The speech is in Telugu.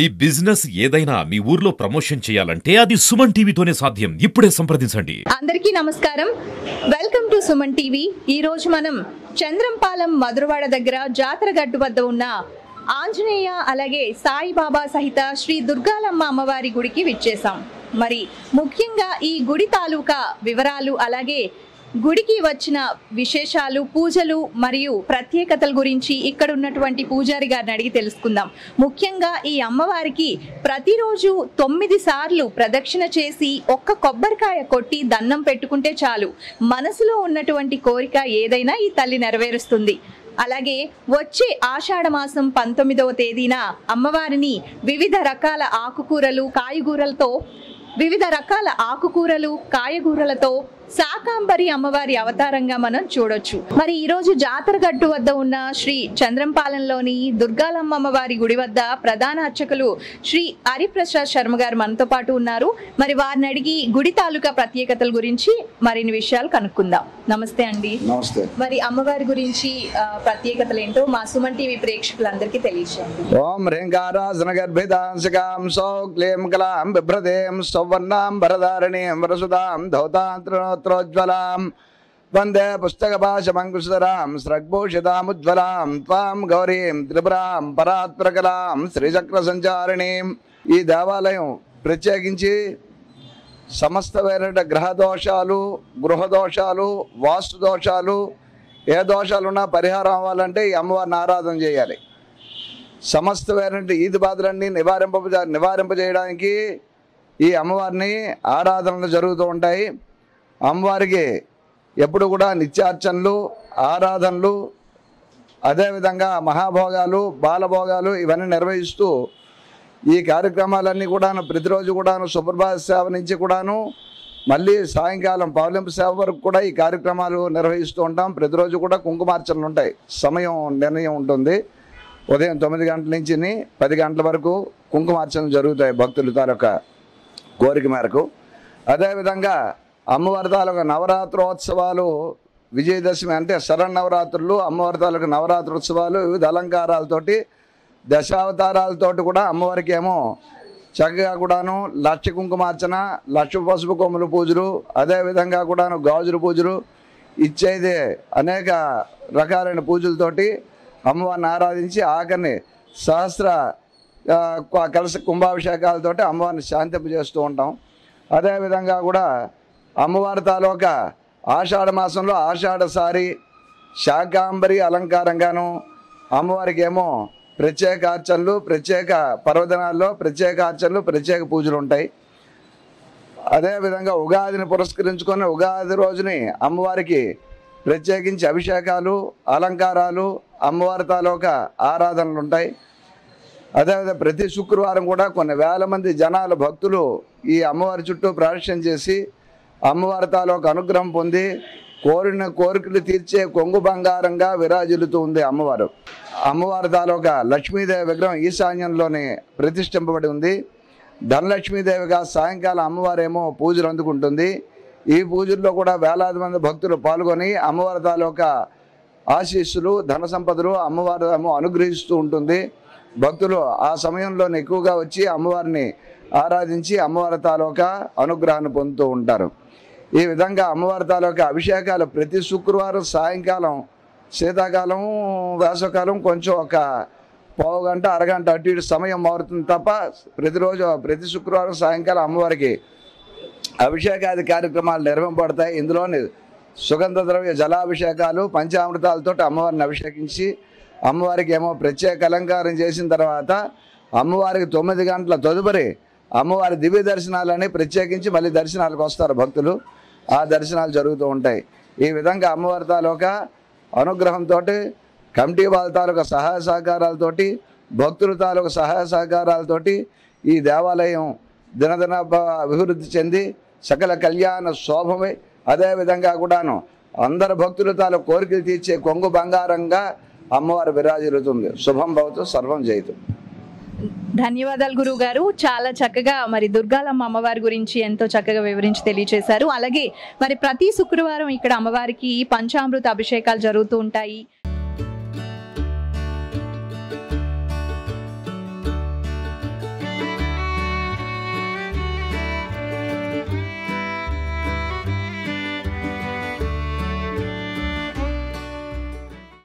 ఈ బిజినెస్ ఏదైనా మీ ఊర్లో ప్రమోషన్ చేయాలంటే అది సుమన్ టీవీతోనే సాధ్యం. ఇప్పుడే సంప్రదించండి. అందరికీ నమస్కారం. Welcome to Suman TV. ఈ రోజు మనం చంద్రంపాలెం మధురవాడ దగ్గర జాతర గట్టు వద్ద ఉన్న ఆంజనేయ అలాగే సాయిబాబా సహిత శ్రీ దుర్గాలమ్మ అమ్మవారి గుడికి విచ్చేసాం. మరి ముఖ్యంగా ఈ గుడి తాలూకా వివరాలు అలాగే గుడికి వచ్చిన విశేషాలు, పూజలు మరియు ప్రత్యేకతల గురించి ఇక్కడ ఉన్నటువంటి పూజారి గారిని అడిగి తెలుసుకుందాం. ముఖ్యంగా ఈ అమ్మవారికి ప్రతిరోజు 9 సార్లు ప్రదక్షిణ చేసి ఒక్క కొబ్బరికాయ కొట్టి దండం పెట్టుకుంటే చాలు, మనసులో ఉన్నటువంటి కోరిక ఏదైనా ఈ తల్లి నెరవేరుస్తుంది. అలాగే వచ్చే ఆషాఢ మాసం 19వ తేదీన అమ్మవారిని వివిధ రకాల కాయగూరలతో శాకాంబరి అమ్మవారి అవతారంగా మనం చూడొచ్చు. మరి ఈ రోజు జాతర గట్టు వద్ద ఉన్న శ్రీ చంద్రంపాలెంలోని దుర్గాలమ్మ అమ్మవారి గుడి వద్ద ప్రధాన అర్చకులు శ్రీ హరిప్రసాద్ శర్మ గారు మనతో పాటు ఉన్నారు. మరి వారిని అడిగి గుడి తాలూకా ప్రత్యేకతల గురించి మరిన్ని విషయాలు కనుక్కుందాం. నమస్తే అండి. నమస్తే. మరి అమ్మవారి గురించి ప్రత్యేకతలు ఏంటో మా సుమన్ టీవీ ప్రేక్షకులందరికీ తెలియజేయండి. ఓం రేంగారాసన గర్భితాంశకాం సౌక్లీం కలాం బిభ్రదేం సౌవర్ణాం వరదారణీం వరసుదాం ధౌతాంత్రోజ్వలాం వందే పుస్తకపాశమంకుశధరాం స్రగ్భూషితాముజ్వలాం త్వాం గౌరీం త్రిపురాం పరాత్పరకలాం శ్రీచక్ర సంచారిణీం. ఈ దేవాలయం ప్రత్యేకించి సమస్తమైన గ్రహ దోషాలు, గృహ దోషాలు, వాస్తు దోషాలు, ఏ దోషాలున్నా పరిహారం అవ్వాలంటే ఈ అమ్మవారిని ఆరాధన చేయాలి. సమస్తమైన ఈది బాధలన్నీ నివారింపజేయడానికి ఈ అమ్మవారిని ఆరాధనలు జరుగుతూ ఉంటాయి. అమ్మవారికి ఎప్పుడు కూడా నిత్యార్చనలు, ఆరాధనలు, అదేవిధంగా మహాభోగాలు, బాలభోగాలు ఇవన్నీ నిర్వహిస్తూ ఈ కార్యక్రమాలన్నీ కూడాను ప్రతిరోజు కూడాను సుప్రభాత సేవ నుంచి కూడాను మళ్ళీ సాయంకాలం పౌలింపు సేవ వరకు కూడా ఈ కార్యక్రమాలు నిర్వహిస్తూ ఉంటాం. ప్రతిరోజు కూడా కుంకుమార్చనలు ఉంటాయి. సమయం నిర్ణయం ఉంటుంది. ఉదయం 9 గంటల నుంచి 10 గంటల వరకు కుంకుమార్చనలు జరుగుతాయి భక్తుల తాలూకా కోరిక మేరకు. అదేవిధంగా అమ్మవారి తాలూకా నవరాత్రోత్సవాలు, విజయదశమి అంటే శరన్నవరాత్రులు, అమ్మవారి తాలూకా నవరాత్రోత్సవాలు వివిధ అలంకారాలతోటి, దశావతారాలతోటి కూడా అమ్మవారికి ఏమో చక్కగా కూడాను లక్ష కుంకుమార్చన, లక్ష పసుపు కొమ్ముల పూజలు, అదేవిధంగా కూడాను గాజుల పూజలు ఇచ్చేదే అనేక రకాలైన పూజలతోటి అమ్మవారిని ఆరాధించి ఆఖరిని సహస్ర కలశ కుంభాభిషేకాలతోటి అమ్మవారిని శాంతింపజేస్తూ ఉంటాం. అదేవిధంగా కూడా అమ్మవారి తాలూకా ఆషాఢ మాసంలో ఆషాఢసారి శాకాంబరి అలంకారంగాను అమ్మవారికి ఏమో ప్రత్యేక అర్చనలు, ప్రత్యేక పర్వదినాల్లో ప్రత్యేక అర్చనలు, ప్రత్యేక పూజలు ఉంటాయి. అదేవిధంగా ఉగాదిని పురస్కరించుకొని ఉగాది రోజుని అమ్మవారికి ప్రత్యేకించి అభిషేకాలు, అలంకారాలు, అమ్మవారి తాలూకా ఆరాధనలు ఉంటాయి. అదేవిధంగా ప్రతి శుక్రవారం కూడా కొన్ని వేల మంది జనాలు, భక్తులు ఈ అమ్మవారి చుట్టూ ప్రదక్షిణ చేసి అమ్మవారి తాలూకా అనుగ్రహం పొంది కోరిన కోరికలు తీర్చే కొంగు బంగారంగా విరాజిల్లుతూ ఉంది అమ్మవారు. అమ్మవారి తాలూకా లక్ష్మీదేవి విగ్రహం ఈశాన్యంలోనే ప్రతిష్ఠింపబడి ఉంది. ధనలక్ష్మీదేవిగా సాయంకాలం అమ్మవారేమో పూజలు అందుకుంటుంది. ఈ పూజల్లో కూడా వేలాది మంది భక్తులు పాల్గొని అమ్మవారి తాలూకా ఆశీస్సులు, ధన సంపదలు అమ్మవారు ఏమో అనుగ్రహిస్తూ ఉంటుంది. భక్తులు ఆ సమయంలోనే ఎక్కువగా వచ్చి అమ్మవారిని ఆరాధించి అమ్మవారి తాలూకా అనుగ్రహాన్ని పొందుతూ ఉంటారు. ఈ విధంగా అమ్మవారి తాలూకా అభిషేకాలు ప్రతి శుక్రవారం సాయంకాలం, శీతాకాలం, వేసవకాలం కొంచెం ఒక పావు గంట, అరగంట అటు ఇటు సమయం మారుతుంది తప్ప ప్రతిరోజు ప్రతి శుక్రవారం సాయంకాలం అమ్మవారికి అభిషేకాది కార్యక్రమాలు నిర్వహింపబడతాయి. ఇందులోని సుగంధ ద్రవ్య జలాభిషేకాలు, పంచామృతాలతో అమ్మవారిని అభిషేకించి అమ్మవారికి ఏమో ప్రత్యేక అలంకారం చేసిన తర్వాత అమ్మవారికి 9 గంటల తదుపరి అమ్మవారి దివ్య దర్శనాలని ప్రత్యేకించి మళ్ళీ దర్శనాలకు వస్తారు భక్తులు. ఆ దర్శనాలు జరుగుతూ ఉంటాయి. ఈ విధంగా అమ్మవారి తాలూకా అనుగ్రహంతో, కమిటీ వాళ్ళ తాలూకా సహాయ సహకారాలతోటి, భక్తుల తాలూకా సహాయ సహకారాలతోటి ఈ దేవాలయం దినదిన అభివృద్ధి చెంది సకల కళ్యాణ శోభమే. అదేవిధంగా కూడాను అందరు భక్తుల తాలూకు కోరికలు తీర్చే కొంగు బంగారంగా అమ్మవారు విరాజిల్లుతుంది. శుభం భవతు, సర్వం జయతు. ధన్యవాదాలు గురువు గారు. చాలా చక్కగా మరి దుర్గాలమ్మ అమ్మవారి గురించి ఎంతో చక్కగా వివరించి తెలియజేశారు. అలాగే మరి ప్రతి శుక్రవారం ఇక్కడ అమ్మవారికి పంచామృత అభిషేకాలు జరుగుతూ ఉంటాయి.